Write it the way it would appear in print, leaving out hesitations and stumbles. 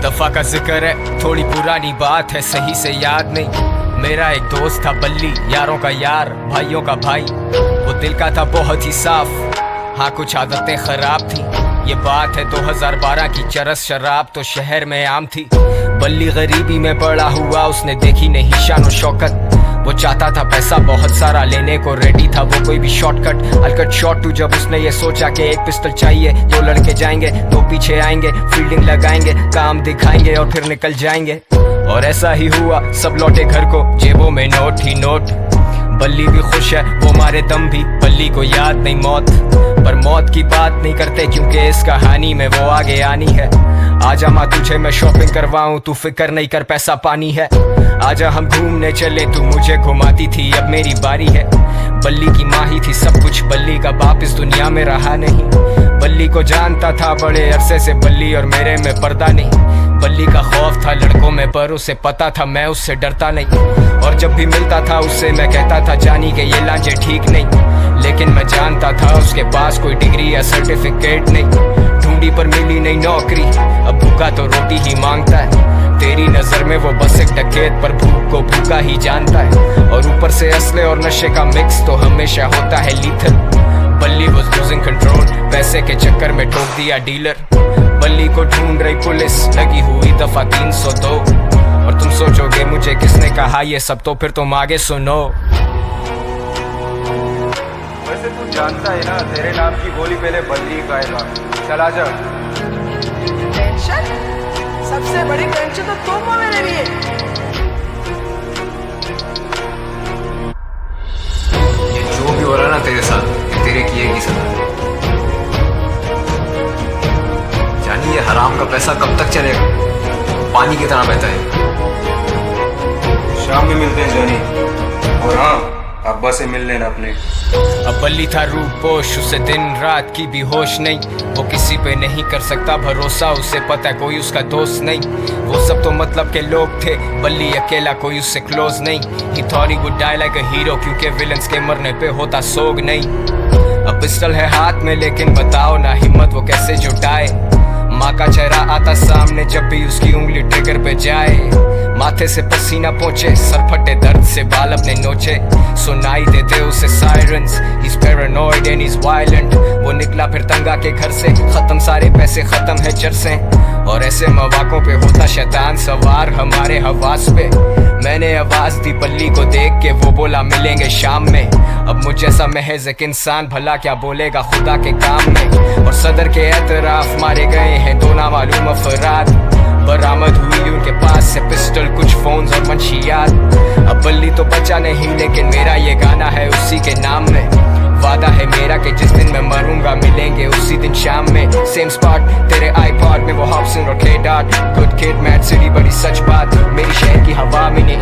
दफा का जिक्र है, थोड़ी पुरानी बात है, सही से याद नहीं। मेरा एक दोस्त था बल्ली, यारों का यार, भाइयों का भाई। वो दिल का था बहुत ही साफ, हाँ कुछ आदतें खराब थी। ये बात है 2012 की, चरस शराब तो शहर में आम थी। बल्ली गरीबी में बड़ा हुआ, उसने देखी नहीं शान और शौकत। वो चाहता था पैसा बहुत सारा, लेने को रेडी था वो कोई भी शॉर्टकट। अलकट शॉट टू जब उसने ये सोचा कि एक पिस्टल चाहिए, 2 लड़के जाएंगे, 2 पीछे आएंगे, फील्डिंग लगाएंगे, काम दिखाएंगे और फिर निकल जाएंगे। और ऐसा ही हुआ, सब लौटे घर को, जेबों में नोट ही नोट। बल्ली भी खुश है, वो मारे दम भी, बल्ली को याद नहीं मौत। पर मौत की बात नहीं करते क्योंकि इस कहानी में वो आगे आनी है। आजा माँ तुझे मैं शॉपिंग करवाऊं, तू फिक्र नहीं कर पैसा पानी है। आजा हम घूमने चले, तू मुझे घुमाती थी, अब मेरी बारी है। बल्ली की माँ ही थी सब कुछ, बल्ली का बाप इस दुनिया में रहा नहीं। बल्ली को जानता था बड़े अरसे से, बल्ली और मेरे में पर्दा नहीं। बल्ली का खौफ था लड़कों में, पर उसे पता था मैं उससे डरता नहीं। और जब भी मिलता था उससे मैं कहता था जानी के ये लांजे ठीक नहीं। लेकिन मैं जानता था उसके पास कोई डिग्री या सर्टिफिकेट नहीं। ढूंढी पर मिली नहीं नौकरी, अब भूखा तो रोटी ही मांगता है। तेरी नजर में वो बस एक डकैत, पर भूख को भूखा ही जानता है। और ऊपर से असले और नशे का मिक्स तो हमेशा होता है लीथल। बल्ली was losing control, पैसे के चक्कर में ठोक दिया डीलर। बल्ली को ढूंढ रही पुलिस, लगी हुई दफा 302। और तुम सोचोगे मुझे किसने कहा ये सब, तो फिर तुम आगे सुनो। वैसे तू जानता है ना, तेरे नाम की गोली पहले बल्ली खाएगा। चला जा। टेंशन? सबसे बड़ी टेंशन तो तुम हो मेरे लिए। ये जो भी हो रहा ना तेरे साथ, तेरे किए की सजा। जानी ये हराम का पैसा कब तक चलेगा, पानी की तरह बहता है। शाम में मिलते हैं जानी, और हाँ अब्बा से मिल लेना अपने। अब बल्ली था रूपोश, उसे दिन रात की भी होश नहीं। वो किसी पे नहीं कर सकता भरोसा, उसे पता कोई उसका दोस्त नहीं। वो सब तो मतलब के लोग थे, बल्ली अकेला कोई उससे क्लोज नहीं। He thought he would die like a hero, क्योंकि विलन्स के मरने पे होता सोग नहीं। अब पिस्टल है हाथ में, लेकिन बताओ ना हिम्मत वो कैसे जुटाए। माँ का चेहरा आता सामने जब भी उसकी उंगली ट्रिगर पे जाए। माथे से पसीना पहुंचे, सर फटे दर्द से बाल अपने नोचे। सुनाई देते उसे sirens, he's paranoid and he's violent। वो निकला फिर तंगा के घर से, खत्म सारे पैसे, खत्म है चरसें। और ऐसे मौक़ों पे होता शैतान सवार हमारे हवास पे। मैंने आवाज दी बल्ली को देख के, वो बोला मिलेंगे शाम में। अब मुझ जैसा महज एक इंसान भला क्या बोलेगा खुदा के काम में। और सदर के एतराफ मारे गए हैं 2 नामालूम अफराद। बरामद हुई उनके पास से पिस्टल, कुछ फोन्स और मंशियात। अब बल्ली तो बचा नहीं, लेकिन मेरा ये गाना है उसी के नाम में। वादा है मेरा कि जिस दिन मैं मरूंगा मिलेंगे उसी दिन शाम में। सेम स्पॉट तेरे आईपॉड में, वो हॉब्सन और के dot. Good kid mad city बड़ी सच बात, मेरी शहर की हवा में नहीं।